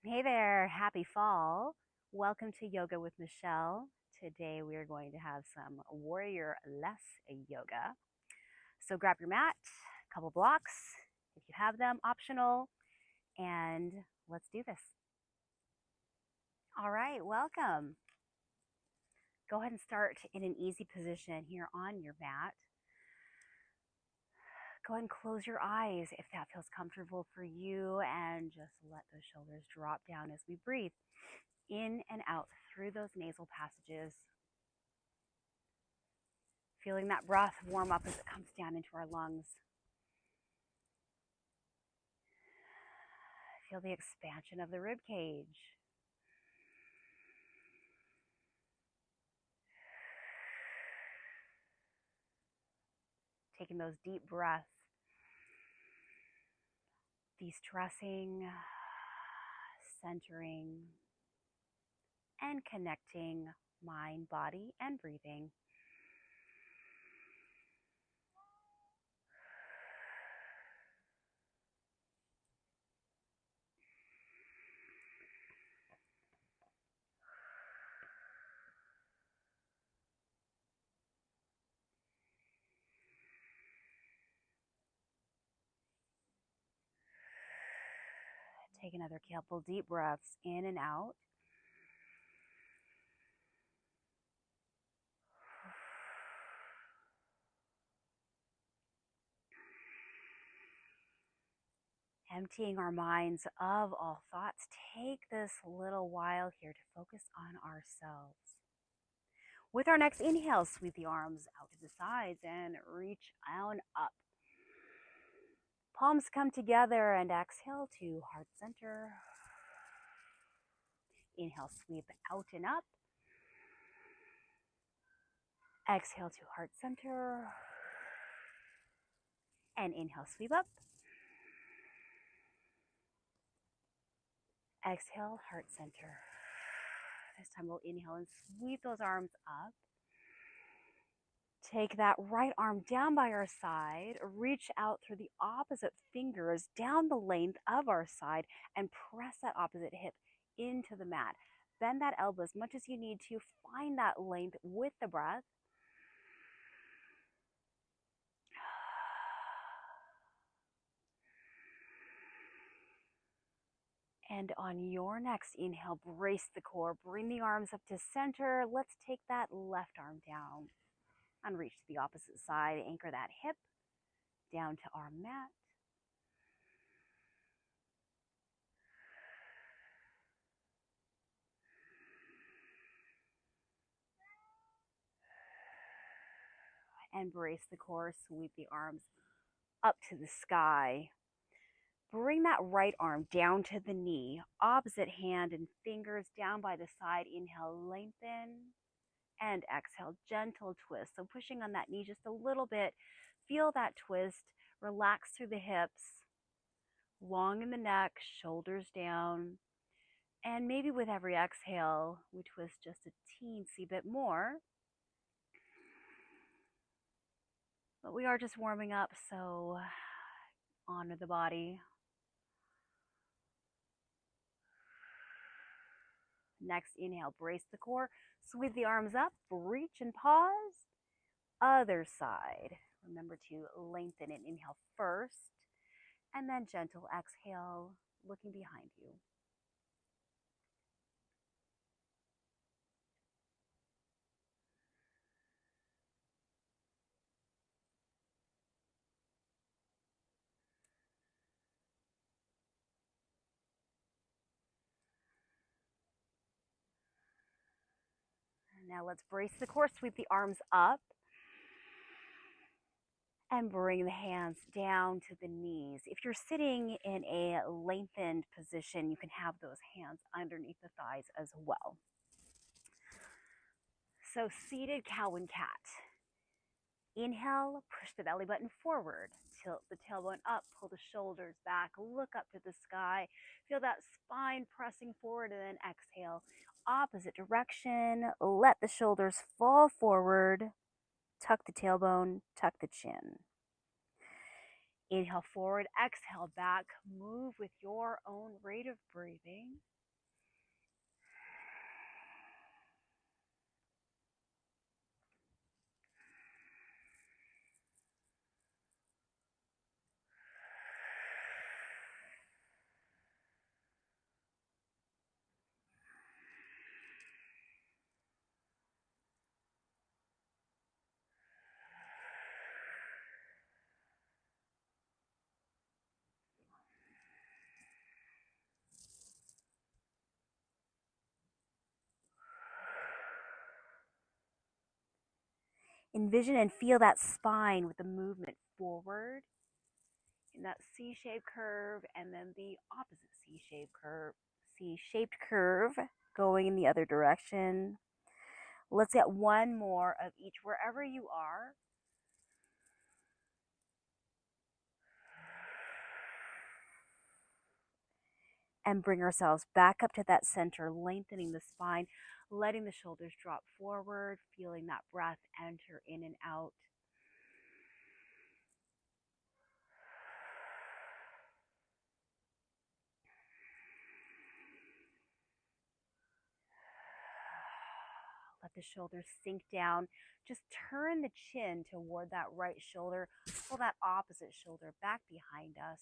Hey there, happy fall. Welcome to Yoga with Michelle. Today we are going to have some warrior less yoga. So grab your mat, a couple blocks, if you have them, optional, and let's do this. All right, welcome. Go ahead and start in an easy position here on your mat. Go ahead and close your eyes if that feels comfortable for you, and just let those shoulders drop down as we breathe in and out through those nasal passages. Feeling that breath warm up as it comes down into our lungs. Feel the expansion of the rib cage. Taking those deep breaths, de-stressing, centering, and connecting mind, body, and breathing. Take another couple deep breaths in and out. Emptying our minds of all thoughts. Take this little while here to focus on ourselves. With our next inhale, sweep the arms out to the sides and reach on up. Palms come together and exhale to heart center. Inhale, sweep out and up. Exhale to heart center. And inhale, sweep up. Exhale, heart center. This time we'll inhale and sweep those arms up. Take that right arm down by our side, reach out through the opposite fingers down the length of our side, and press that opposite hip into the mat. Bend that elbow as much as you need to. Find that length with the breath. And on your next inhale, brace the core. Bring the arms up to center. Let's take that left arm down and reach to the opposite side. Anchor that hip down to our mat. And brace the core. Sweep the arms up to the sky. Bring that right arm down to the knee. Opposite hand and fingers down by the side. Inhale, lengthen. And exhale, gentle twist. So pushing on that knee just a little bit. Feel that twist. Relax through the hips. Long in the neck, shoulders down. And maybe with every exhale, we twist just a teensy bit more. But we are just warming up, so honor the body. Next inhale, brace the core, sweep the arms up, reach and pause. Other side. Remember to lengthen and inhale first, and then gentle exhale, looking behind you. Now let's brace the core, sweep the arms up, and bring the hands down to the knees. If you're sitting in a lengthened position, you can have those hands underneath the thighs as well. So seated cow and cat. Inhale, push the belly button forward, tilt the tailbone up, pull the shoulders back, look up to the sky, feel that spine pressing forward, and then exhale, opposite direction, let the shoulders fall forward, tuck the tailbone, tuck the chin. Inhale forward, exhale back. Move with your own rate of breathing. Envision and feel that spine with the movement forward in that C-shaped curve, and then the opposite C-shaped curve going in the other direction. Let's get one more of each wherever you are. And bring ourselves back up to that center, lengthening the spine, letting the shoulders drop forward, feeling that breath enter in and out. Let the shoulders sink down. Just turn the chin toward that right shoulder. Pull that opposite shoulder back behind us.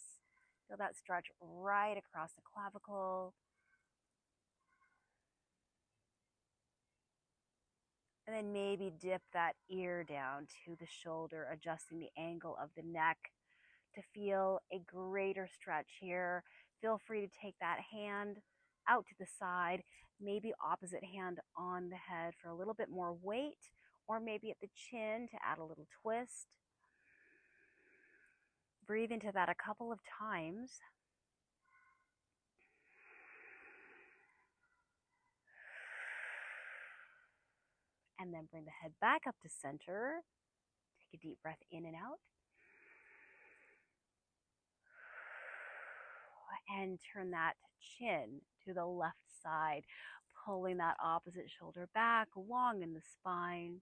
Feel that stretch right across the clavicle. And then maybe dip that ear down to the shoulder, adjusting the angle of the neck to feel a greater stretch here. Feel free to take that hand out to the side, maybe opposite hand on the head for a little bit more weight, or maybe at the chin to add a little twist. Breathe into that a couple of times. And then bring the head back up to center. Take a deep breath in and out. And turn that chin to the left side, pulling that opposite shoulder back, long in the spine.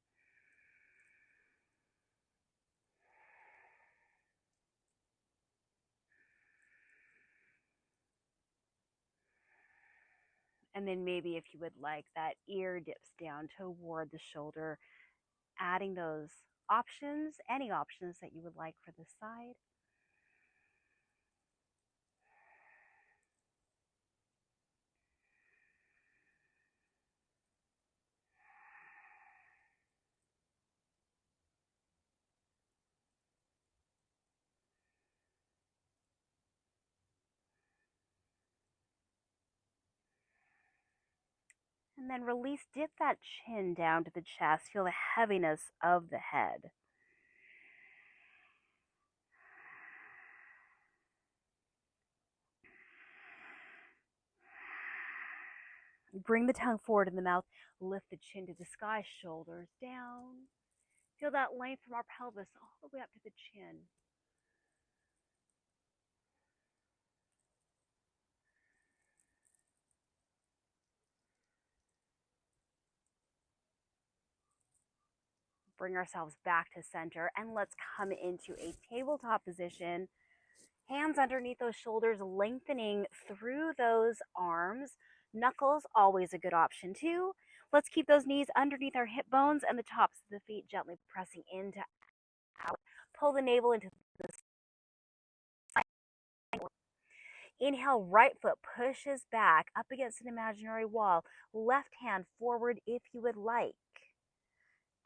And then maybe if you would like, that ear dips down toward the shoulder, adding those options, any options that you would like for the side. And then release, dip that chin down to the chest. Feel the heaviness of the head. Bring the tongue forward in the mouth. Lift the chin to the sky, shoulders down. Feel that length from our pelvis all the way up to the chin. Bring ourselves back to center, and let's come into a tabletop position. Hands underneath those shoulders, lengthening through those arms. Knuckles, always a good option too. Let's keep those knees underneath our hip bones and the tops of the feet gently pressing into out. Pull the navel into the side. Inhale, right foot pushes back up against an imaginary wall. Left hand forward if you would like.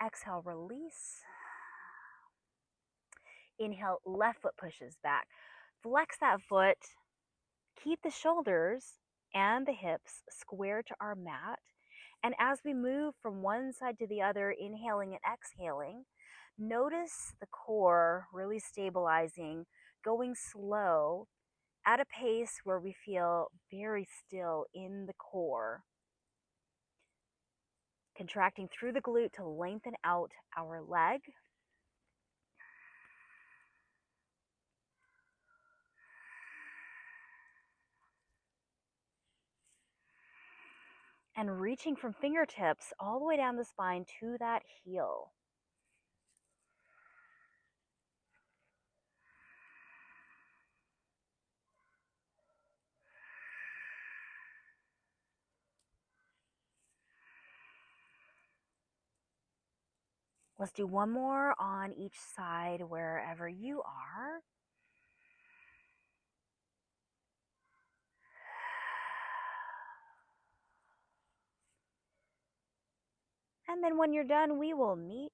Exhale, release. Inhale, left foot pushes back. Flex that foot. Keep the shoulders and the hips square to our mat. And as we move from one side to the other, inhaling and exhaling, notice the core really stabilizing, going slow at a pace where we feel very still in the core. Contracting through the glute to lengthen out our leg. And reaching from fingertips all the way down the spine to that heel. Let's do one more on each side wherever you are. And then when you're done, we will meet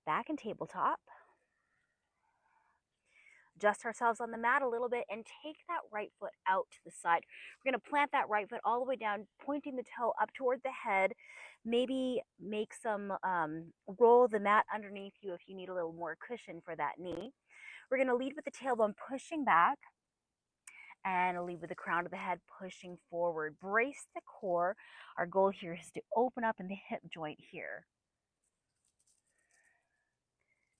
back in tabletop. Adjust ourselves on the mat a little bit and take that right foot out to the side. We're going to plant that right foot all the way down, pointing the toe up toward the head. Maybe make some roll the mat underneath you if you need a little more cushion for that knee. We're going to lead with the tailbone pushing back and lead with the crown of the head pushing forward. Brace the core. Our goal here is to open up in the hip joint here.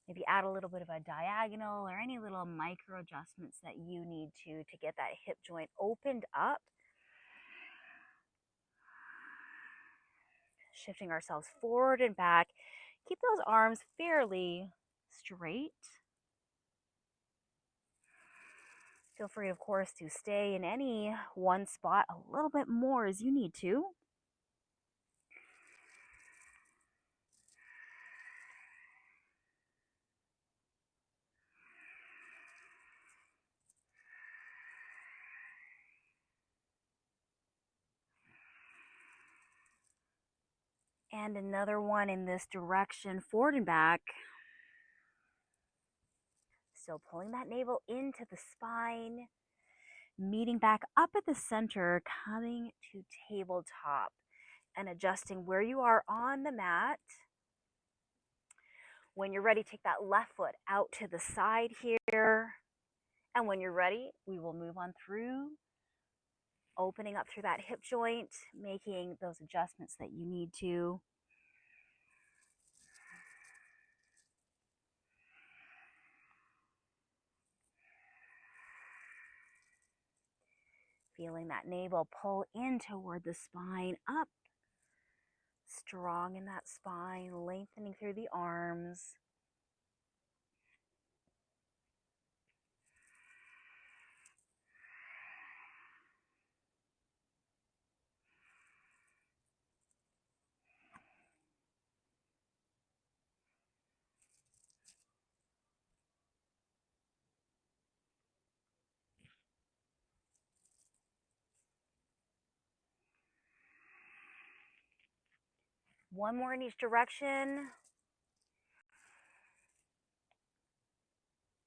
Maybe add a little bit of a diagonal or any little micro adjustments that you need to get that hip joint opened up. Shifting ourselves forward and back. Keep those arms fairly straight. Feel free, of course, to stay in any one spot a little bit more as you need to. And another one in this direction, forward and back. Still pulling that navel into the spine. Meeting back up at the center, coming to tabletop and adjusting where you are on the mat. When you're ready, take that left foot out to the side here. And when you're ready, we will move on through, opening up through that hip joint, making those adjustments that you need to. Feeling that navel pull in toward the spine, up. Strong in that spine, lengthening through the arms. One more in each direction.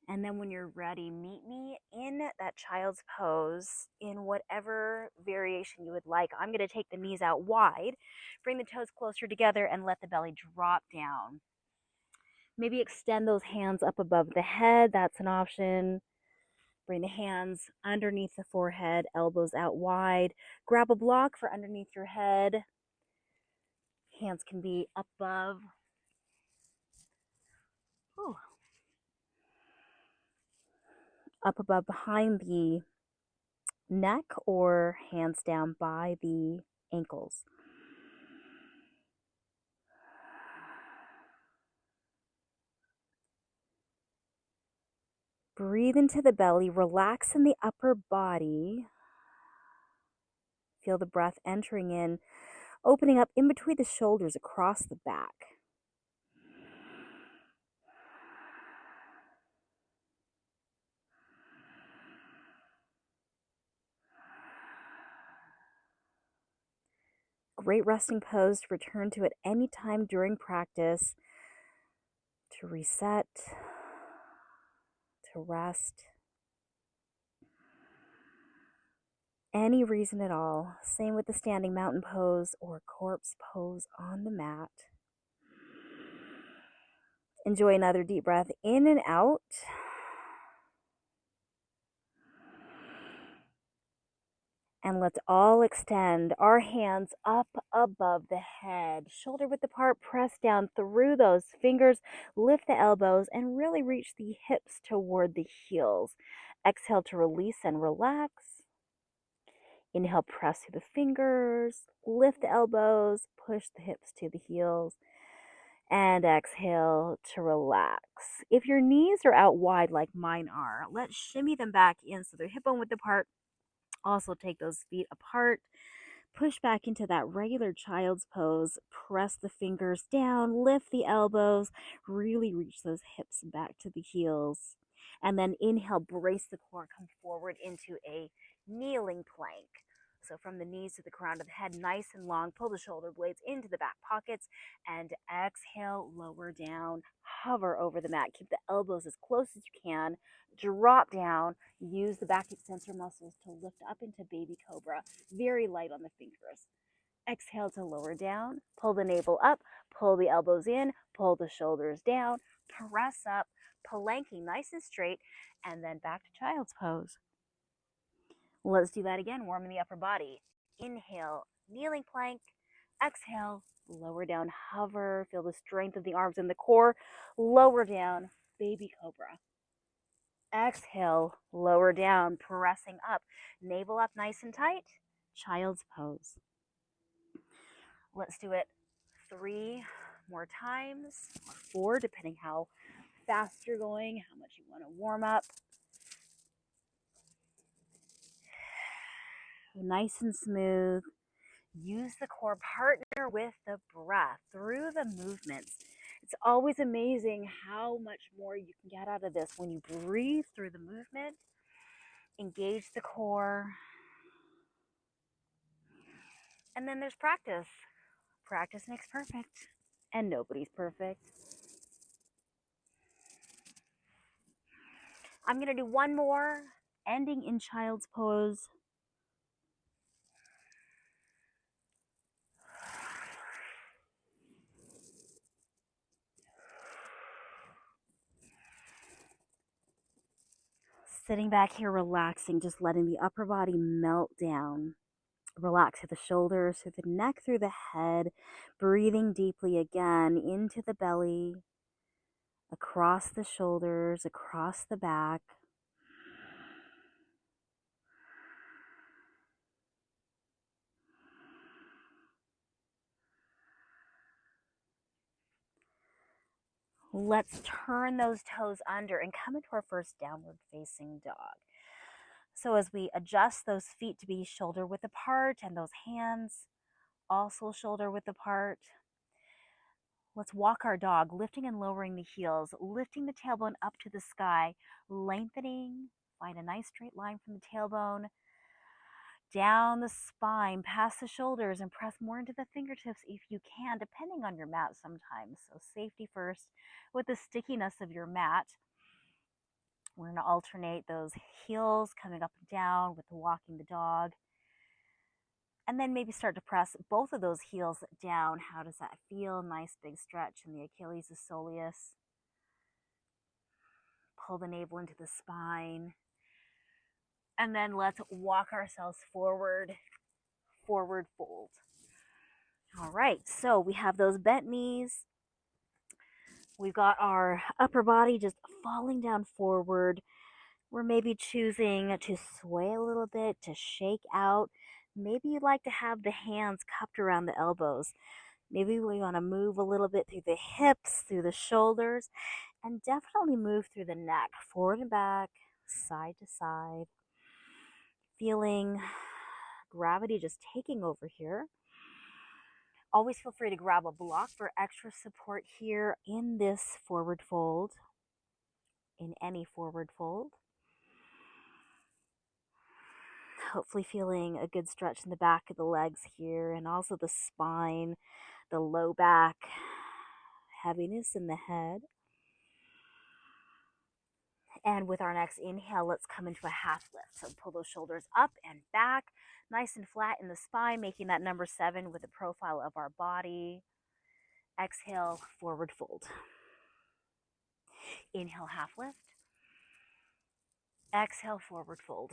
And then when you're ready, meet me in that child's pose in whatever variation you would like. I'm going to take the knees out wide, bring the toes closer together, and let the belly drop down. Maybe extend those hands up above the head. That's an option. Bring the hands underneath the forehead, elbows out wide. Grab a block for underneath your head. Hands can be above. Ooh. Up above behind the neck or hands down by the ankles. Breathe into the belly, relax in the upper body. Feel the breath entering in, opening up in between the shoulders across the back. Great resting pose to return to at any time during practice, to reset, to rest. Any reason at all. Same with the standing mountain pose or corpse pose on the mat. Enjoy another deep breath in and out. And let's all extend our hands up above the head, shoulder width apart, press down through those fingers, lift the elbows, and really reach the hips toward the heels. Exhale to release and relax. Inhale, press through the fingers, lift the elbows, push the hips to the heels, and exhale to relax. If your knees are out wide like mine are, let's shimmy them back in so they're hip bone width apart. Also take those feet apart, push back into that regular child's pose. Press the fingers down, lift the elbows, really reach those hips back to the heels. And then inhale, brace the core, come forward into a kneeling plank. So from the knees to the crown of the head, nice and long, pull the shoulder blades into the back pockets, and exhale, lower down, hover over the mat. Keep the elbows as close as you can, drop down, use the back extensor muscles to lift up into baby cobra, very light on the fingers. Exhale to lower down, pull the navel up, pull the elbows in, pull the shoulders down, press up, planking nice and straight, and then back to child's pose. Let's do that again, warming the upper body. Inhale, kneeling plank. Exhale, lower down, hover. Feel the strength of the arms and the core. Lower down, baby cobra. Exhale, lower down, pressing up. Navel up nice and tight. Child's pose. Let's do it 3 more times, or 4, depending how fast you're going, how much you want to warm up. Nice and smooth. Use the core, partner with the breath through the movements. It's always amazing how much more you can get out of this when you breathe through the movement. Engage the core. And then there's practice. Practice makes perfect, and nobody's perfect. I'm going to do one more, ending in child's pose. Sitting back here, relaxing, just letting the upper body melt down. Relax through the shoulders, through the neck, through the head. Breathing deeply again into the belly, across the shoulders, across the back. Let's turn those toes under and come into our first downward facing dog. So as we adjust those feet to be shoulder width apart and those hands also shoulder width apart, let's walk our dog, lifting and lowering the heels, lifting the tailbone up to the sky, lengthening. Find a nice straight line from the tailbone down the spine, past the shoulders, and press more into the fingertips if you can, depending on your mat sometimes. So safety first with the stickiness of your mat. We're going to alternate those heels coming up and down with the walking the dog. And then maybe start to press both of those heels down. How does that feel? Nice big stretch in the Achilles soleus. Pull the navel into the spine. And then let's walk ourselves forward, forward fold. All right, so we have those bent knees. We've got our upper body just falling down forward. We're maybe choosing to sway a little bit, to shake out. Maybe you'd like to have the hands cupped around the elbows. Maybe we want to move a little bit through the hips, through the shoulders, and definitely move through the neck, forward and back, side to side. Feeling gravity just taking over here. Always feel free to grab a block for extra support here in this forward fold, in any forward fold. Hopefully feeling a good stretch in the back of the legs here, and also the spine, the low back, heaviness in the head. And with our next inhale, let's come into a half lift. So pull those shoulders up and back, nice and flat in the spine, making that number 7 with the profile of our body. Exhale, forward fold. Inhale, half lift. Exhale, forward fold.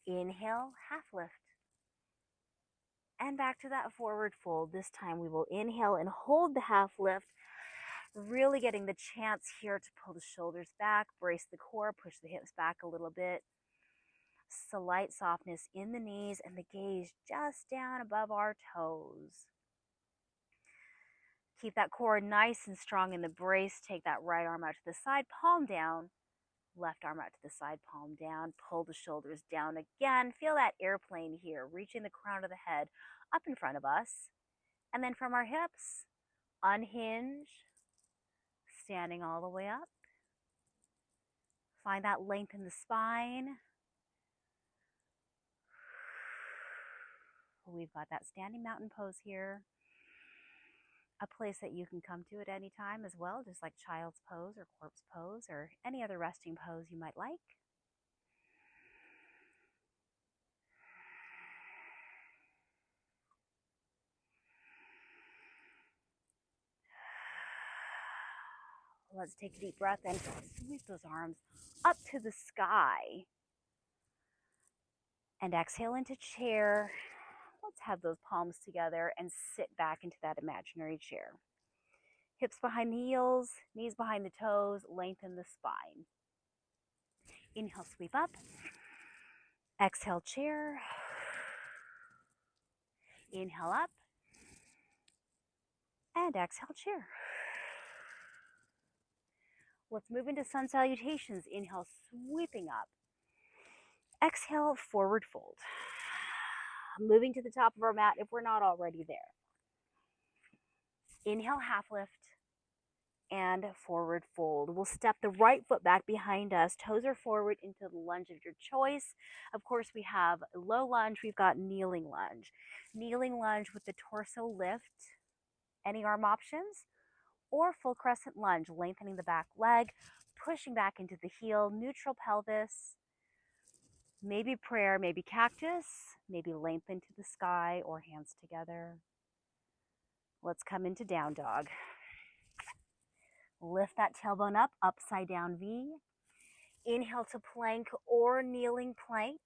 Inhale, half lift. And back to that forward fold. This time we will inhale and hold the half lift, really getting the chance here to pull the shoulders back, brace the core, push the hips back a little bit. Slight softness in the knees and the gaze just down above our toes. Keep that core nice and strong in the brace. Take that right arm out to the side, palm down. Left arm out to the side, palm down. Pull the shoulders down again. Feel that airplane here, reaching the crown of the head up in front of us. And then from our hips, unhinge, standing all the way up. Find that length in the spine. We've got that standing mountain pose here. A place that you can come to at any time as well, just like child's pose or corpse pose or any other resting pose you might like. Let's take a deep breath and sweep those arms up to the sky. And exhale into chair. Let's have those palms together and sit back into that imaginary chair. Hips behind the heels, knees behind the toes, lengthen the spine. Inhale, sweep up. Exhale, chair. Inhale up. And exhale, chair. Let's move into sun salutations. Inhale, sweeping up. Exhale, forward fold. Moving to the top of our mat if we're not already there. Inhale, half lift and forward fold. We'll step the right foot back behind us. Toes are forward into the lunge of your choice. Of course, we have low lunge. We've got kneeling lunge. Kneeling lunge with the torso lift. Any arm options? Or full crescent lunge, lengthening the back leg, pushing back into the heel, neutral pelvis. Maybe prayer, maybe cactus, maybe lengthen to the sky or hands together. Let's come into down dog. Lift that tailbone up, upside down V. Inhale to plank or kneeling plank.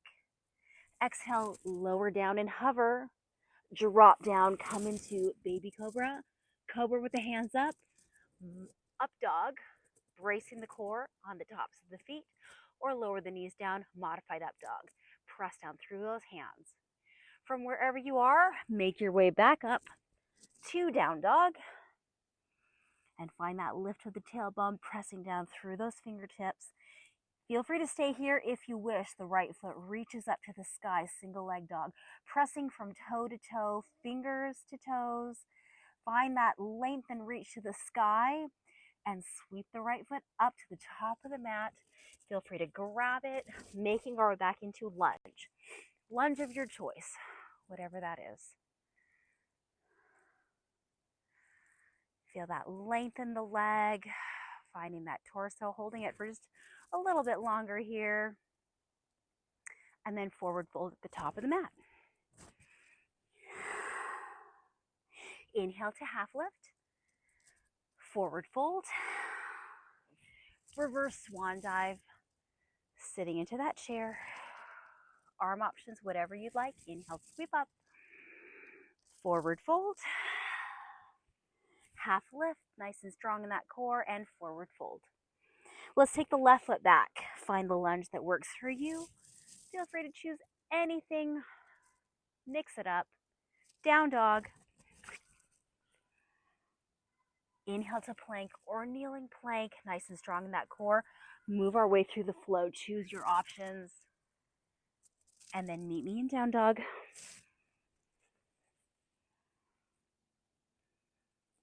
Exhale, lower down and hover. Drop down, come into baby cobra. Cobra with the hands up. Up dog, bracing the core on the tops of the feet. Or lower the knees down, modified up dog. Press down through those hands. From wherever you are, make your way back up to down dog. And find that lift of the tailbone, pressing down through those fingertips. Feel free to stay here if you wish. The right foot reaches up to the sky, single leg dog. Pressing from toe to toe, fingers to toes. Find that length and reach to the sky. And sweep the right foot up to the top of the mat. Feel free to grab it, making our way back into lunge. Lunge of your choice, whatever that is. Feel that length in the leg, finding that torso, holding it for just a little bit longer here. And then forward fold at the top of the mat. Inhale to half lift. Forward fold. Reverse swan dive. Sitting into that chair. Arm options, whatever you'd like. Inhale, sweep up. Forward fold. Half lift, nice and strong in that core, and forward fold. Let's take the left foot back. Find the lunge that works for you. Feel free to choose anything. Mix it up. Down dog. Inhale to plank or kneeling plank, nice and strong in that core. Move our way through the flow. Choose your options. And then meet me in down dog.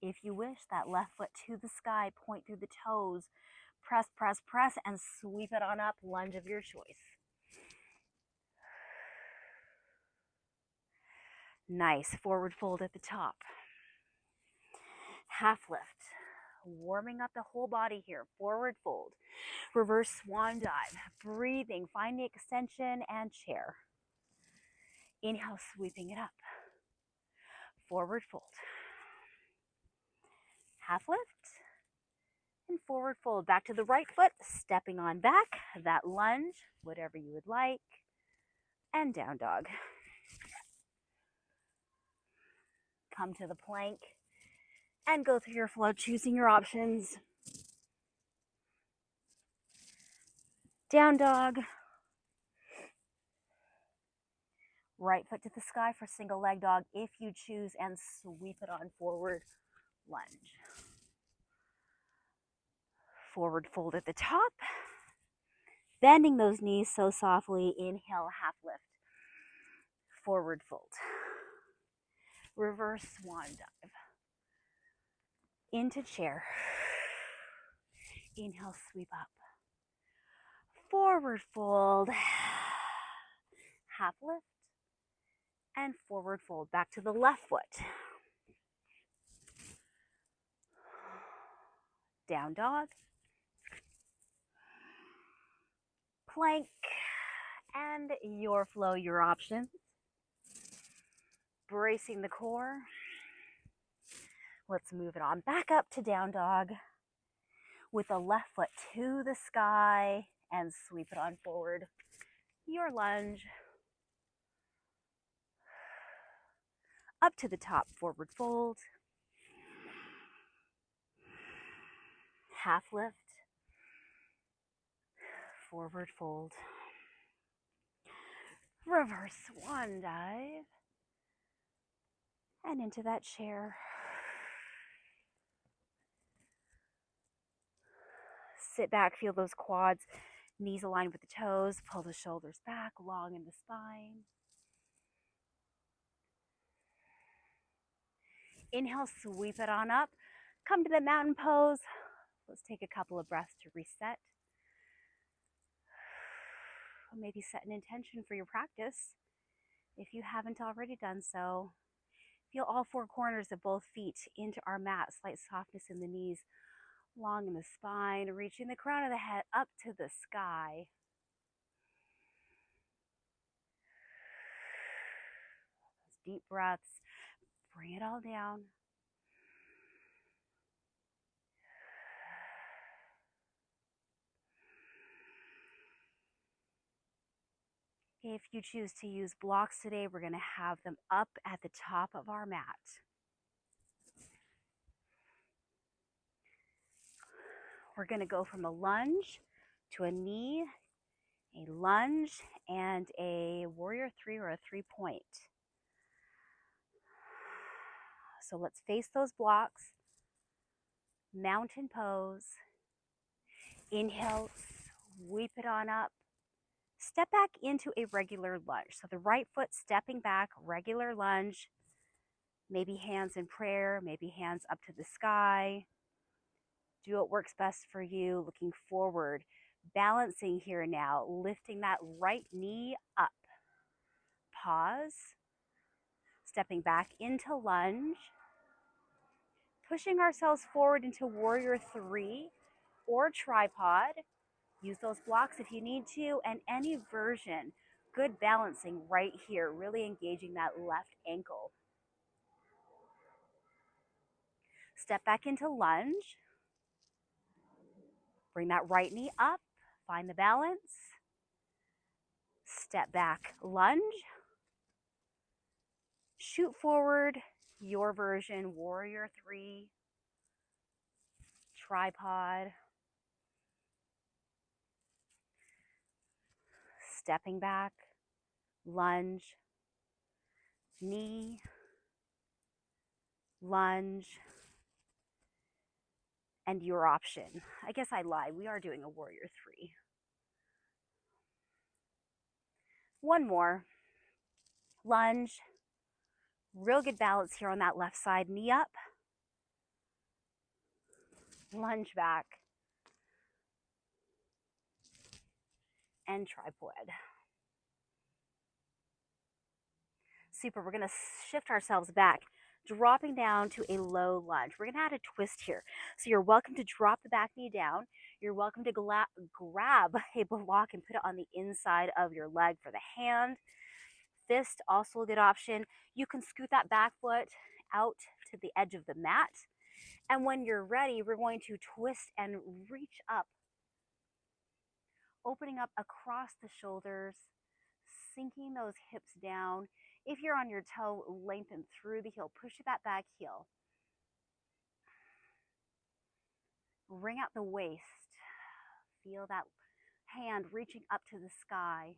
If you wish, that left foot to the sky, point through the toes. Press, press, press, and sweep it on up. Lunge of your choice. Nice. Forward fold at the top. Half lift. Warming up the whole body here. Forward fold. Reverse swan dive. Breathing. Find the extension and chair. Inhale, sweeping it up. Forward fold. Half lift. And forward fold. Back to the right foot. Stepping on back. That lunge. Whatever you would like. And down dog. Come to the plank. And go through your flow, choosing your options. Down dog. Right foot to the sky for single leg dog if you choose, and sweep it on forward lunge. Forward fold at the top. Bending those knees so softly. Inhale, half lift. Forward fold. Reverse swan dive. Into chair. Inhale, sweep up. Forward fold. Half lift. And forward fold. Back to the left foot. Down dog. Plank. And your flow, your options. Bracing the core. Let's move it on back up to down dog with the left foot to the sky and sweep it on forward. Your lunge. Up to the top, forward fold. Half lift. Forward fold. Reverse swan dive. And into that chair. Sit back, feel those quads, knees aligned with the toes, pull the shoulders back, long in the spine. Inhale, sweep it on up. Come to the mountain pose. Let's take a couple of breaths to reset. Maybe set an intention for your practice if you haven't already done so. Feel all four corners of both feet into our mat, slight softness in the knees, long in the spine, reaching the crown of the head up to the sky. Those deep breaths, bring it all down. If you choose to use blocks today, we're going to have them up at the top of our mat. We're going to go from a lunge to a knee, a lunge, and a warrior three or a 3-point. So let's face those blocks. Mountain pose. Inhale, sweep it on up. Step back into a regular lunge. So the right foot stepping back, regular lunge. Maybe hands in prayer, maybe hands up to the sky. Do what works best for you, looking forward. Balancing here now, lifting that right knee up. Pause. Stepping back into lunge. Pushing ourselves forward into warrior three or tripod. Use those blocks if you need to, and any version. Good balancing right here, really engaging that left ankle. Step back into lunge. Bring that right knee up, find the balance. Step back, lunge. Shoot forward, your version, warrior three, tripod. Stepping back, lunge, knee, lunge, and your option. I guess I lied, we are doing a warrior three. One more, lunge, real good balance here on that left side, knee up, lunge back, and tripod. Super, we're gonna shift ourselves back, dropping down to a low lunge. We're gonna add a twist here. So you're welcome to drop the back knee down. You're welcome to grab a block and put it on the inside of your leg for the hand. Fist, also a good option. You can scoot that back foot out to the edge of the mat. And when you're ready, we're going to twist and reach up, opening up across the shoulders, sinking those hips down. If you're on your toe, lengthen through the heel, push that back heel. Bring out the waist. Feel that hand reaching up to the sky.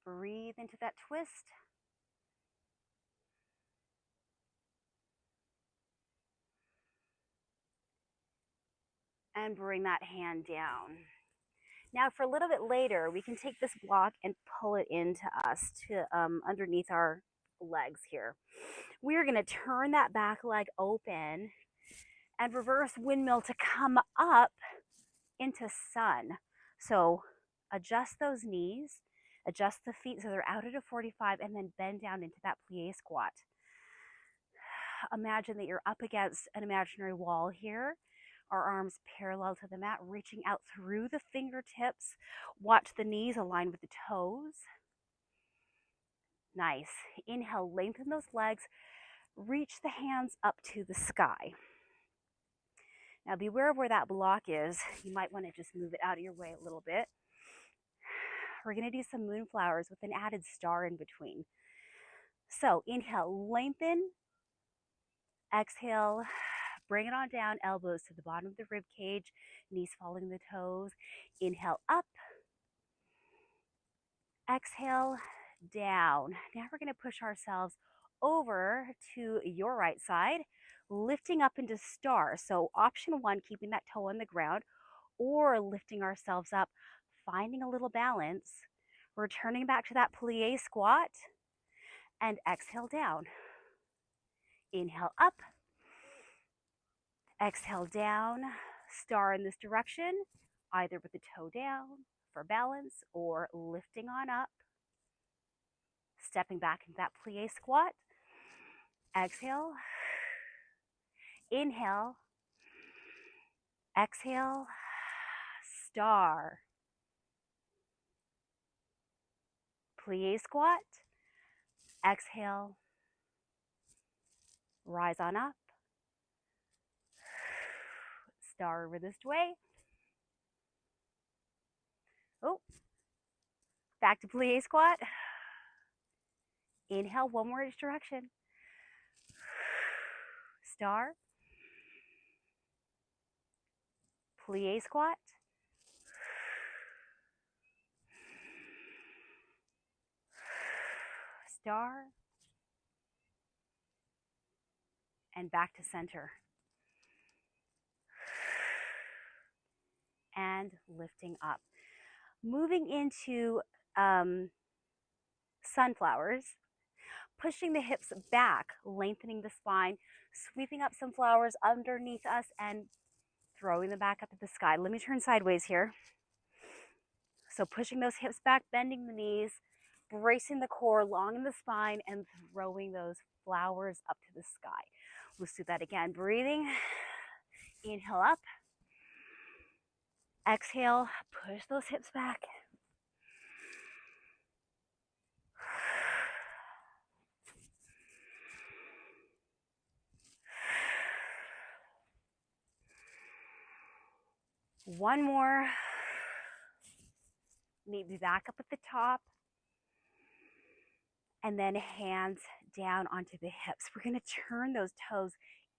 Breathe into that twist. And bring that hand down. Now for a little bit later, we can take this block and pull it into us to underneath our legs here. We're going to turn that back leg open and reverse windmill to come up into sun. So adjust those knees, adjust the feet so they're out at a 45, and then bend down into that plie squat. Imagine that you're up against an imaginary wall here. Our arms parallel to the mat, reaching out through the fingertips. Watch the knees align with the toes. Nice. Inhale, lengthen those legs. Reach the hands up to the sky. Now beware of where that block is. You might want to just move it out of your way a little bit. We're going to do some moonflowers with an added star in between. So inhale, lengthen. Exhale, bring it on down, elbows to the bottom of the rib cage, knees following the toes. Inhale, up. Exhale, down. Now we're going to push ourselves over to your right side, lifting up into star. So option one, keeping that toe on the ground, or lifting ourselves up, finding a little balance, returning back to that plie squat, and exhale down. Inhale up, exhale down, star in this direction, either with the toe down for balance or lifting on up, stepping back into that plie squat. Exhale, inhale, exhale, star, plie squat, exhale, rise on up, star reversed way. Oh, back to plie squat. Inhale, one more each direction. Star, plie squat, star, and back to center. And lifting up. Moving into sunflowers, pushing the hips back, lengthening the spine, sweeping up some flowers underneath us and throwing them back up at the sky. Let me turn sideways here. So pushing those hips back, bending the knees, bracing the core, long in the spine, and throwing those flowers up to the sky. Let's do that again. Breathing. Inhale up. Exhale, push those hips back. One more. Maybe back up at the top. And then hands down onto the hips. We're going to turn those toes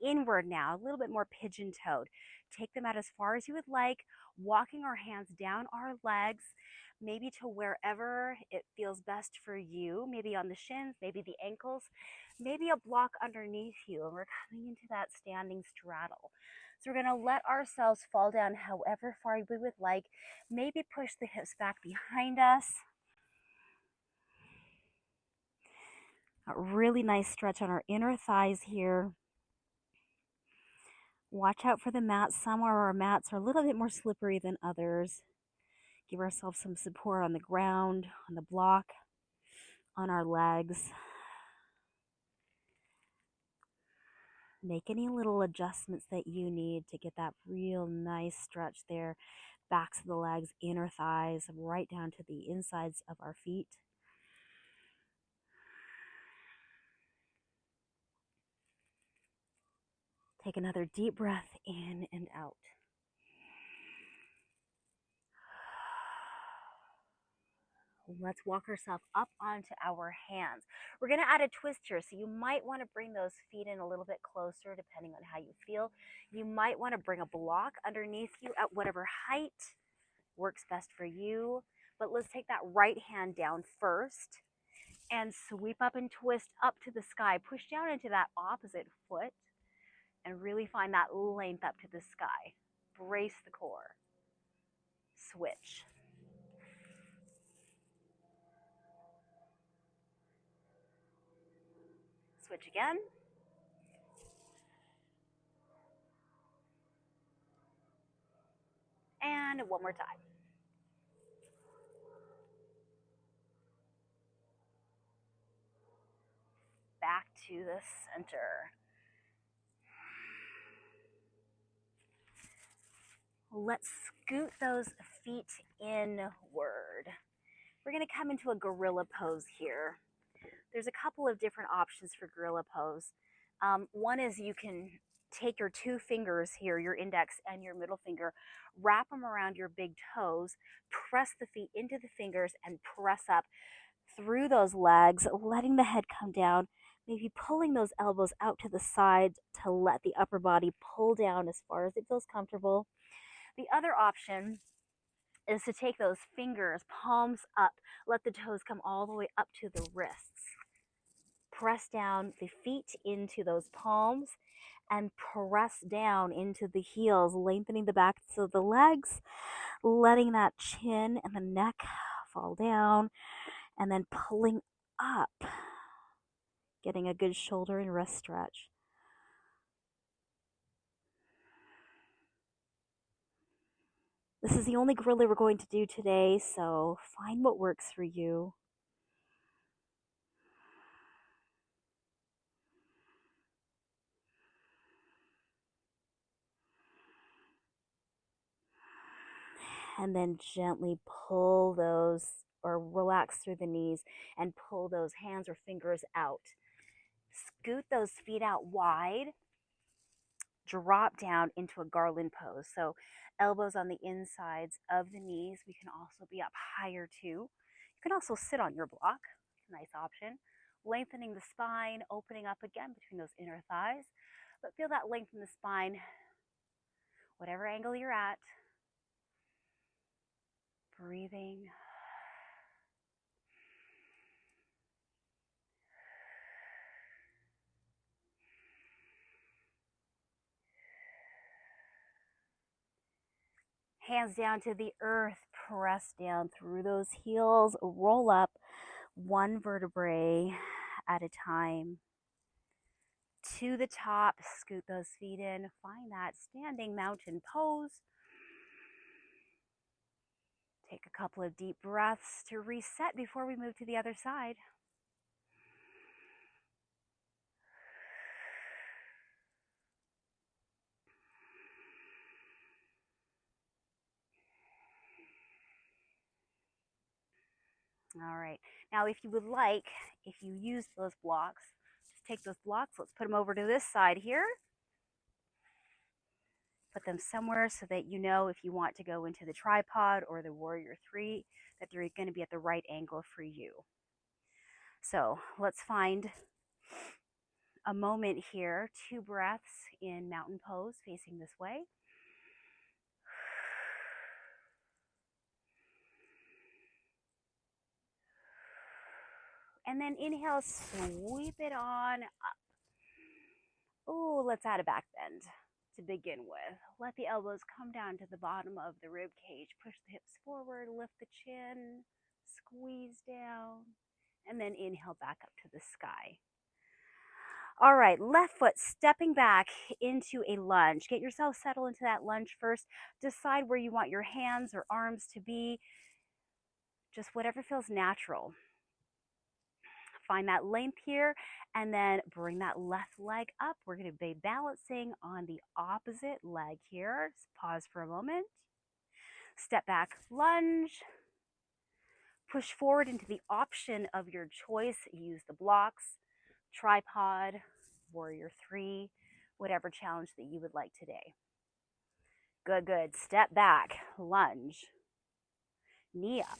inward now, a little bit more pigeon-toed. Take them out as far as you would like, walking our hands down our legs, maybe to wherever it feels best for you, maybe on the shins, maybe the ankles, maybe a block underneath you, and we're coming into that standing straddle. So we're going to let ourselves fall down however far we would like, maybe push the hips back behind us. A really nice stretch on our inner thighs here. Watch out for the mats. Some of our mats are a little bit more slippery than others. Give ourselves some support on the ground, on the block, on our legs. Make any little adjustments that you need to get that real nice stretch there. Backs of the legs, inner thighs, right down to the insides of our feet. Take another deep breath in and out. Let's walk ourselves up onto our hands. We're going to add a twist here, so you might want to bring those feet in a little bit closer depending on how you feel. You might want to bring a block underneath you at whatever height works best for you. But let's take that right hand down first and sweep up and twist up to the sky. Push down into that opposite foot and really find that length up to the sky. Brace the core. Switch. Switch again. And one more time. Back to the center. Let's scoot those feet inward. We're going to come into a gorilla pose here. There's a couple of different options for gorilla pose. One is you can take your two fingers here, your index and your middle finger, wrap them around your big toes, press the feet into the fingers, and press up through those legs, letting the head come down, maybe pulling those elbows out to the side to let the upper body pull down as far as it feels comfortable. The other option is to take those fingers, palms up, let the toes come all the way up to the wrists. Press down the feet into those palms and press down into the heels, lengthening the backs of the legs, letting that chin and the neck fall down, and then pulling up, getting a good shoulder and wrist stretch. This is the only gorilla we're going to do today, so find what works for you. And then gently pull those, or relax through the knees and pull those hands or fingers out. Scoot those feet out wide. Drop down into a garland pose. So elbows on the insides of the knees. We can also be up higher too. You can also sit on your block. Nice option. Lengthening the spine, opening up again between those inner thighs. But feel that length in the spine, whatever angle you're at. Breathing. Hands down to the earth, press down through those heels, roll up one vertebrae at a time to the top, scoot those feet in, find that standing mountain pose. Take a couple of deep breaths to reset before we move to the other side. All right, now if you would like, if you use those blocks, just take those blocks, let's put them over to this side here. Put them somewhere so that you know if you want to go into the tripod or the warrior three, that they're going to be at the right angle for you. So let's find a moment here, 2 breaths in mountain pose facing this way. And then inhale, sweep it on up. Oh, let's add a back bend to begin with. Let the elbows come down to the bottom of the rib cage. Push the hips forward, lift the chin, squeeze down, and then inhale back up to the sky. All right, left foot stepping back into a lunge. Get yourself settled into that lunge first. Decide where you want your hands or arms to be. Just whatever feels natural. Find that length here and then bring that left leg up. We're going to be balancing on the opposite leg here. Just pause for a moment. Step back, lunge. Push forward into the option of your choice. Use the blocks, tripod, warrior three, whatever challenge that you would like today. Good, good. Step back, lunge, knee up.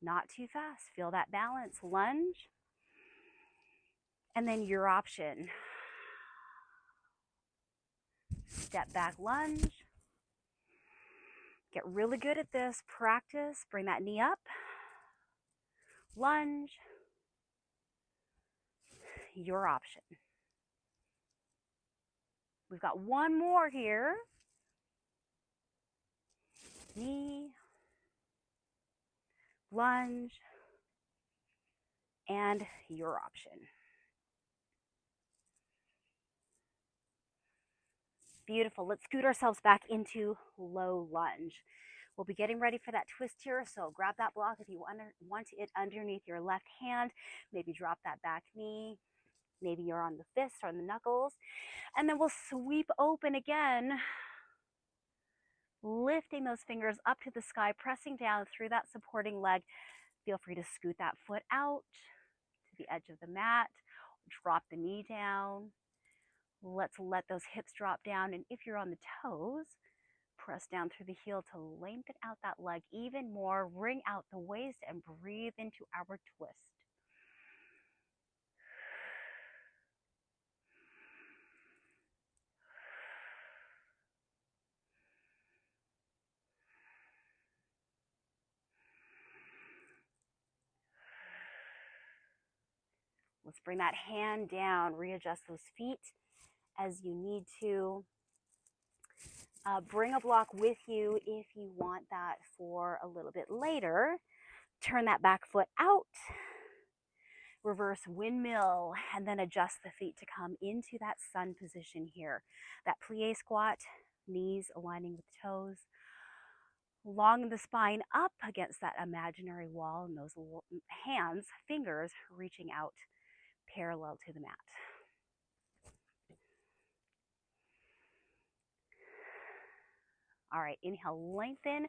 Not too fast. Feel that balance. Lunge. And then your option. Step back, lunge. Get really good at this. Practice. Bring that knee up. Lunge. Your option. We've got one more here. Knee. Lunge. And your option. Beautiful. Let's scoot ourselves back into low lunge. We'll be getting ready for that twist here. So grab that block if you want it underneath your left hand. Maybe drop that back knee. Maybe you're on the fists or on the knuckles. And then we'll sweep open again, lifting those fingers up to the sky, pressing down through that supporting leg. Feel free to scoot that foot out to the edge of the mat. Drop the knee down. Let's let those hips drop down. And if you're on the toes, press down through the heel to lengthen out that leg even more. Wring out the waist and breathe into our twist. Let's bring that hand down, readjust those feet as you need to. Bring a block with you if you want that for a little bit later. Turn that back foot out. Reverse windmill, and then adjust the feet to come into that sun position here. That plie squat, knees aligning with toes. Long the spine up against that imaginary wall, and those hands, fingers reaching out parallel to the mat. All right, inhale, lengthen,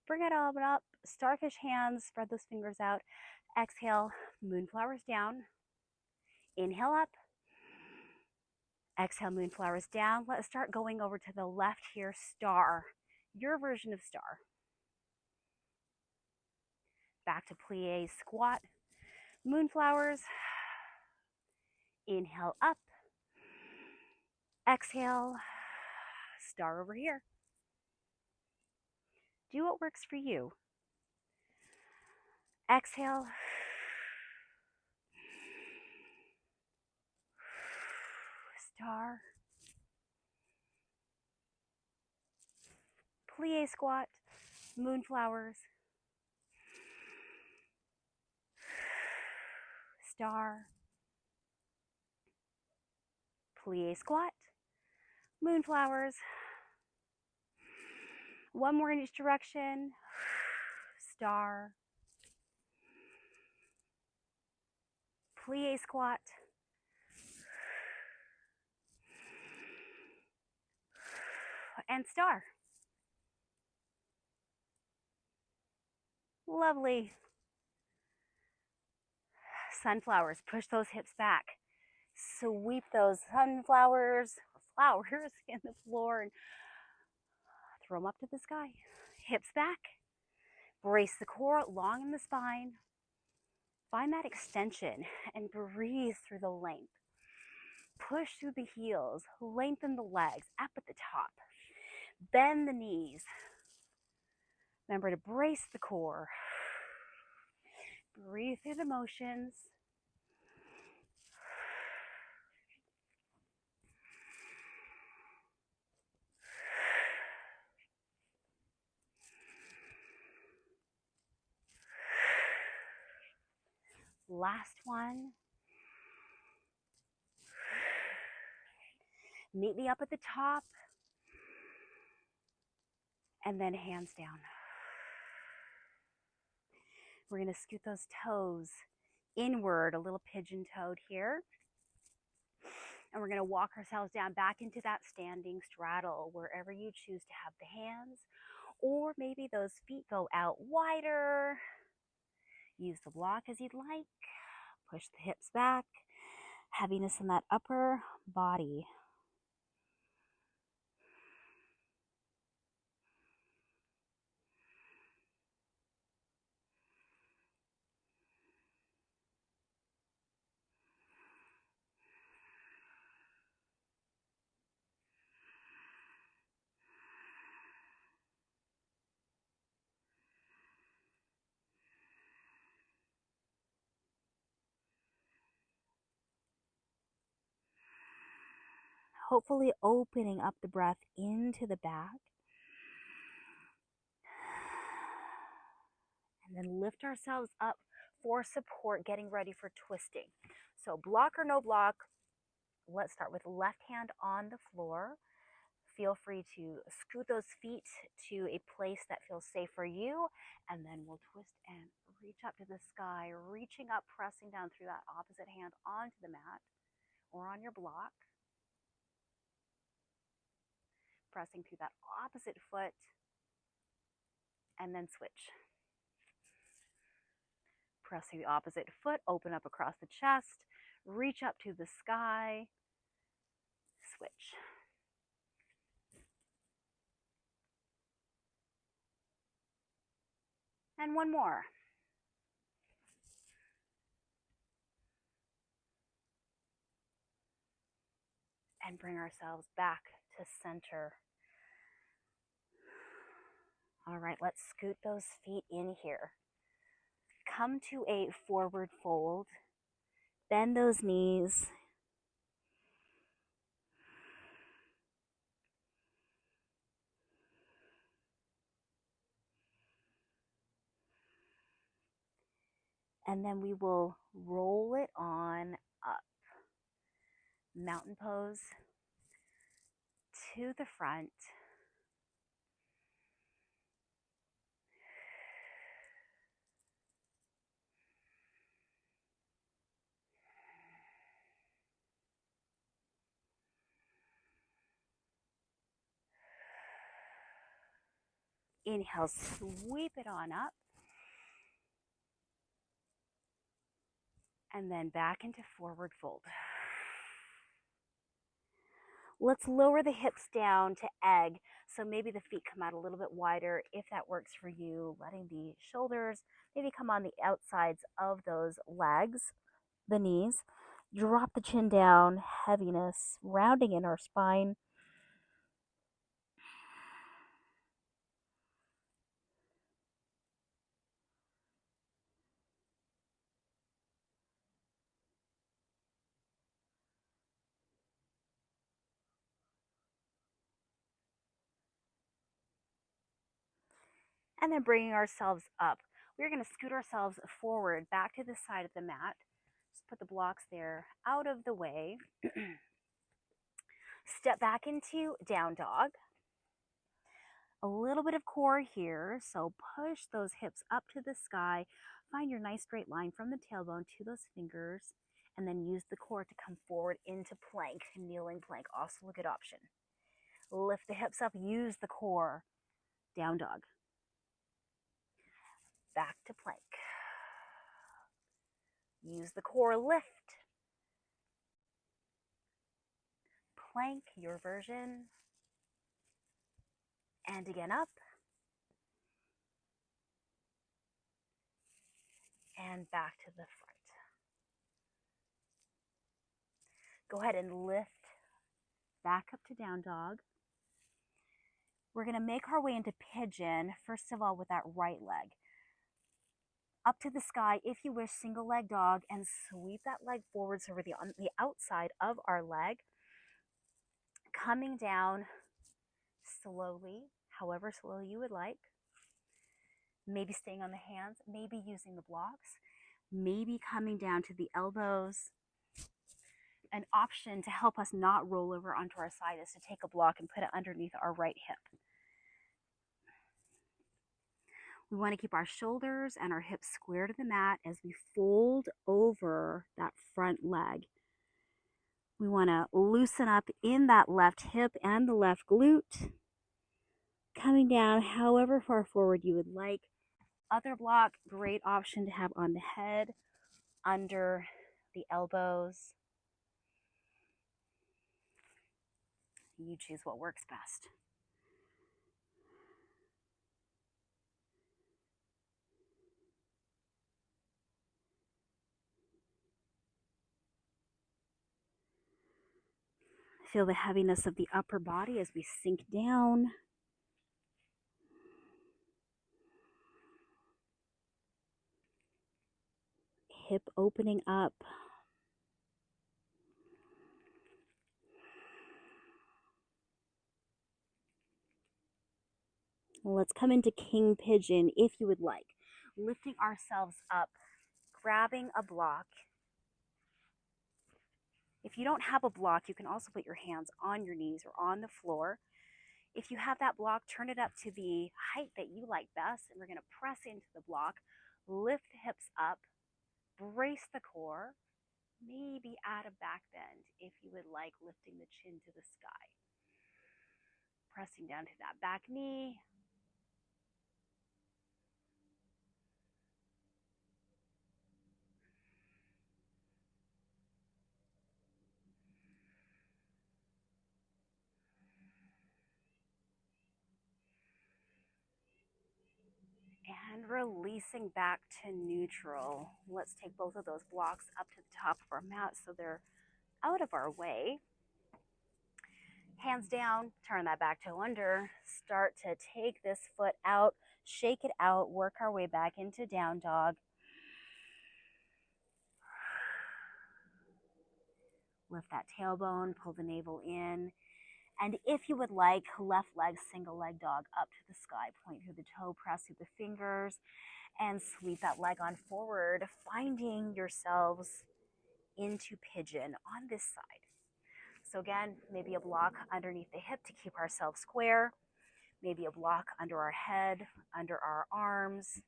bring it all up, starfish hands, spread those fingers out. Exhale, moonflowers down. Inhale up. Exhale, moonflowers down. Let's start going over to the left here, star. Your version of star. Back to plie squat. Moonflowers. Inhale up. Exhale, star over here. Do what works for you. Exhale. Star. Plie squat. Moonflowers. Star. Plie squat. Moonflowers. One more in each direction. Star. Plie squat. And star. Lovely. Sunflowers. Push those hips back. Sweep those sunflowers, flowers in the floor and throw them up to the sky. Hips back. Brace the core, long in the spine. Find that extension and breathe through the length. Push through the heels, lengthen the legs up at the top. Bend the knees. Remember to brace the core. Breathe through the motions. Last one. Meet me up at the top. And then hands down. We're going to scoot those toes inward, a little pigeon-toed here. And we're going to walk ourselves down back into that standing straddle, wherever you choose to have the hands. Or maybe those feet go out wider. Use the block as you'd like. Push the hips back. Heaviness in that upper body. Hopefully opening up the breath into the back. And then lift ourselves up for support, getting ready for twisting. So block or no block, let's start with left hand on the floor. feel free to scoot those feet to a place that feels safe for you, and then we'll twist and reach up to the sky, reaching up, pressing down through that opposite hand onto the mat or on your block, pressing through that opposite foot, and then switch. Press through the opposite foot, open up across the chest, reach up to the sky, switch. And one more. And bring ourselves back to center. All right, let's scoot those feet in here. Come to a forward fold. Bend those knees. And then we will roll it on up. Mountain pose to the front. Inhale, sweep it on up. And then back into forward fold. Let's lower the hips down to egg. So maybe the feet come out a little bit wider if that works for you. Letting the shoulders maybe come on the outsides of those legs, the knees. Drop the chin down, heaviness, rounding in our spine. And then bringing ourselves up. We're going to scoot ourselves forward back to the side of the mat. Just put the blocks there out of the way. Step back into down dog. A little bit of core here, so push those hips up to the sky. Find your nice straight line from the tailbone to those fingers, and then use the core to come forward into plank, kneeling plank, also a good option. Lift the hips up, use the core, down dog. Back to plank. Use the core, lift. Plank, your version. And again, up. And back to the front. Go ahead and lift back up to down dog. We're going to make our way into pigeon, first of all, with that right leg. Up to the sky, if you wish, single leg dog, and sweep that leg forward so we're on the outside of our leg. Coming down slowly, however slowly you would like. Maybe staying on the hands, maybe using the blocks, maybe coming down to the elbows. An option to help us not roll over onto our side is to take a block and put it underneath our right hip. We want to keep our shoulders and our hips square to the mat as we fold over that front leg. We want to loosen up in that left hip and the left glute. Coming down however far forward you would like. Other block, great option to have on the head, under the elbows. You choose what works best. Feel the heaviness of the upper body as we sink down. Hip opening up. Let's come into king pigeon if you would like. Lifting ourselves up, grabbing a block. If you don't have a block, you can also put your hands on your knees or on the floor. If you have that block, turn it up to the height that you like best, and we're going to press into the block, lift the hips up, brace the core, maybe add a back bend if you would like, lifting the chin to the sky. Pressing down to that back knee. And releasing back to neutral. Let's take both of those blocks up to the top of our mat so they're out of our way. Hands down, turn that back toe under. Start to take this foot out, shake it out, work our way back into down dog. Lift that tailbone, pull the navel in. And if you would like, left leg, single leg dog up to the sky. Point through the toe, press through the fingers, and sweep that leg on forward, finding yourselves into pigeon on this side. So again, maybe a block underneath the hip to keep ourselves square. Maybe a block under our head, under our arms.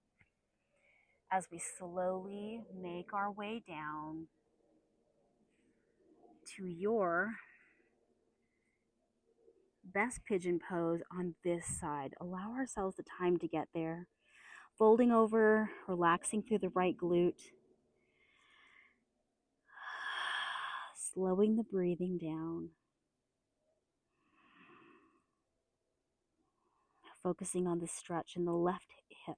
As we slowly make our way down to your best pigeon pose on this side. Allow ourselves the time to get there. Folding over, relaxing through the right glute. Slowing the breathing down. Focusing on the stretch in the left hip.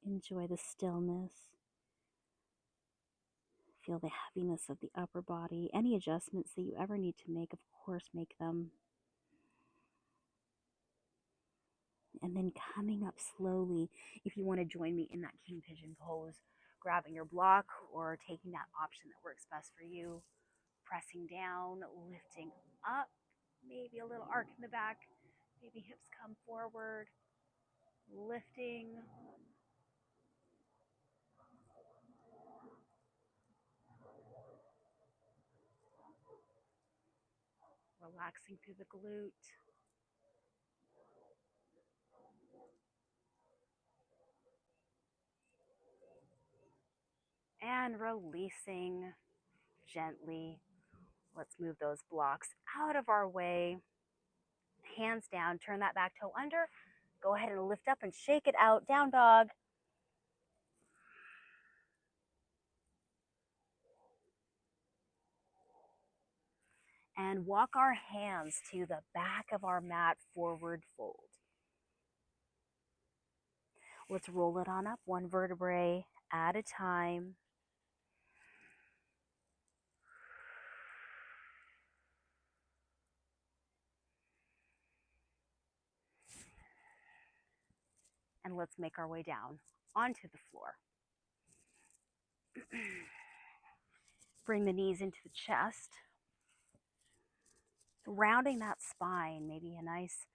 Enjoy the stillness. Feel the heaviness of the upper body. Any adjustments that you ever need to make, of course, make them. And then coming up slowly, if you want to join me in that king pigeon pose, grabbing your block or taking that option that works best for you, pressing down, lifting up, maybe a little arc in the back, maybe hips come forward, lifting, relaxing through the glute. And releasing gently. Let's move those blocks out of our way. Hands down, turn that back toe under. Go ahead and lift up and shake it out, down dog. And walk our hands to the back of our mat, forward fold. Let's roll it on up, one vertebrae at a time. And let's make our way down onto the floor. Bring the knees into the chest. Rounding that spine, maybe a nice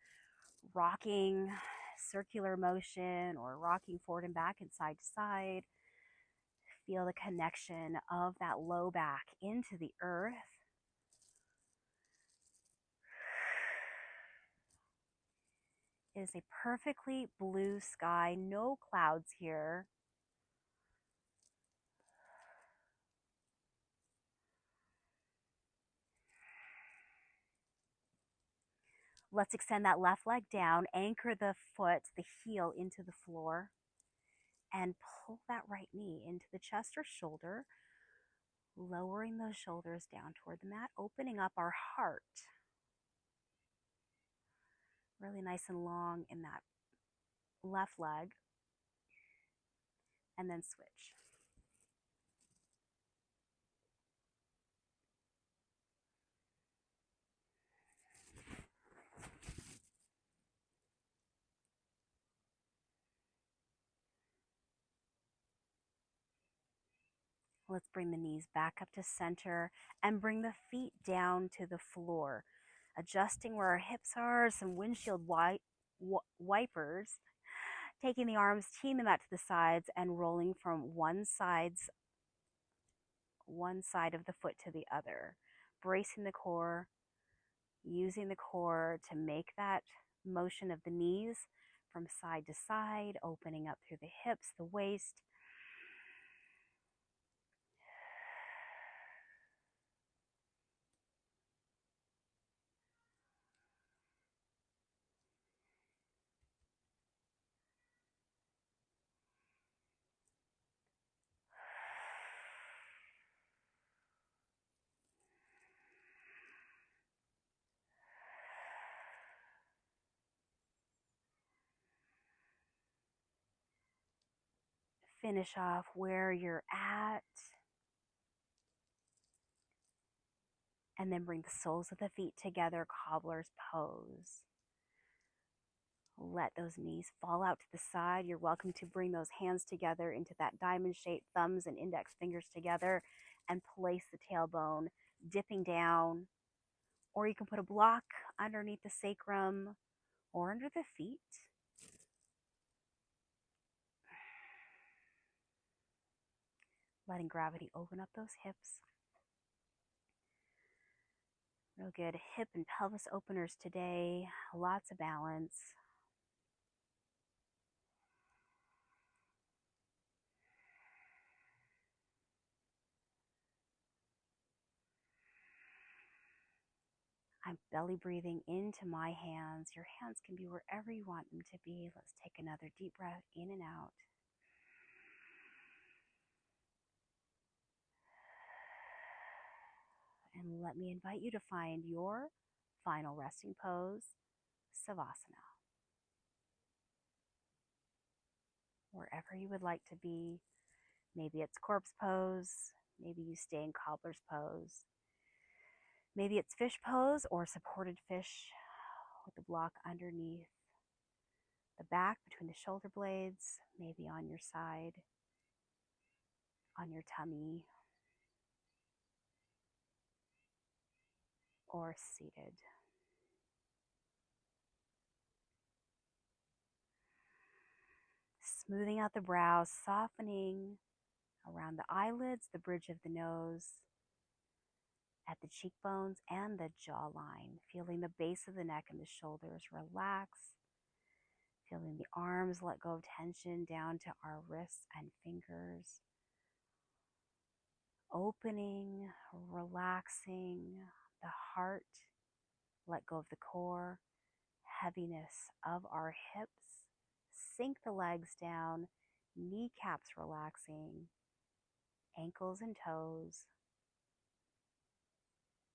rocking circular motion or rocking forward and back and side to side. Feel the connection of that low back into the earth. It is a perfectly blue sky, no clouds here. Let's extend that left leg down, anchor the foot, the heel into the floor, and pull that right knee into the chest or shoulder, lowering those shoulders down toward the mat, opening up our heart. Really nice and long in that left leg, and then switch. Let's bring the knees back up to center and bring the feet down to the floor, adjusting where our hips are, some windshield wipers, taking the arms, teeing them out to the sides, and rolling from one side of the foot to the other, bracing the core, using the core to make that motion of the knees from side to side, opening up through the hips, the waist. Finish off where you're at. And then bring the soles of the feet together, cobbler's pose. Let those knees fall out to the side. You're welcome to bring those hands together into that diamond shape, thumbs and index fingers together, and place the tailbone dipping down. Or you can put a block underneath the sacrum or under the feet. Letting gravity open up those hips. Real good hip and pelvis openers today. Lots of balance. I'm belly breathing into my hands. Your hands can be wherever you want them to be. Let's take another deep breath in and out. And let me invite you to find your final resting pose, Savasana. Wherever you would like to be. Maybe it's corpse pose. Maybe you stay in cobbler's pose. Maybe it's fish pose or supported fish with the block underneath the back between the shoulder blades, maybe on your side, on your tummy, or seated. Smoothing out the brows, softening around the eyelids, the bridge of the nose, at the cheekbones and the jawline, feeling the base of the neck and the shoulders relax, feeling the arms let go of tension down to our wrists and fingers, opening, relaxing the heart, let go of the core, heaviness of our hips, sink the legs down, kneecaps relaxing, ankles and toes.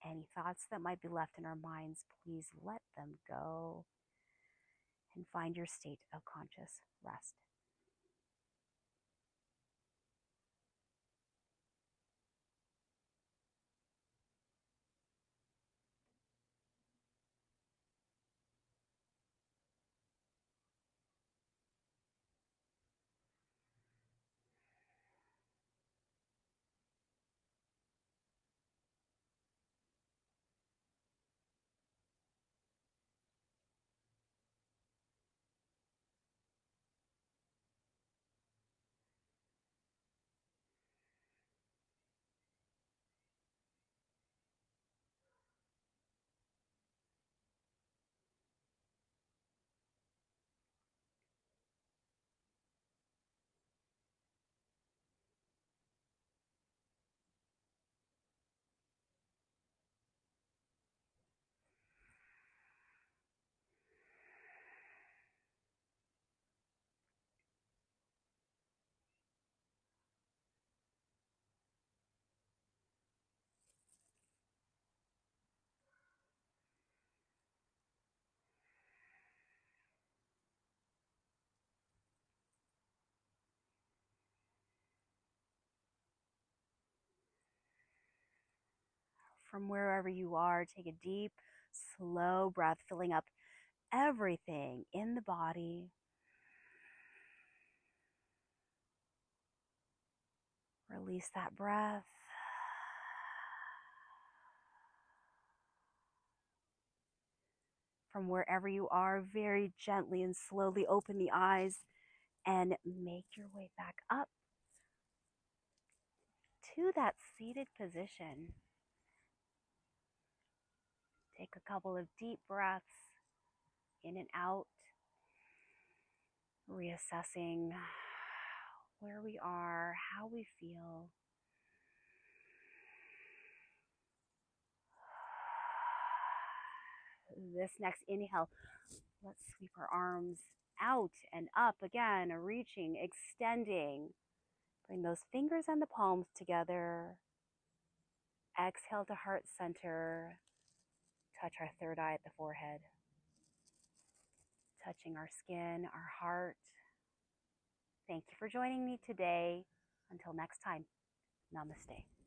Any thoughts that might be left in our minds, please let them go and find your state of conscious rest. From wherever you are, take a deep, slow breath, filling up everything in the body. Release that breath. From wherever you are, very gently and slowly open the eyes and make your way back up to that seated position. Take a couple of deep breaths in and out, reassessing where we are, how we feel. This next inhale, let's sweep our arms out and up again, reaching, extending. Bring those fingers and the palms together. Exhale to heart center. Touch our third eye at the forehead. Touching our skin, our heart. Thank you for joining me today. Until next time, namaste.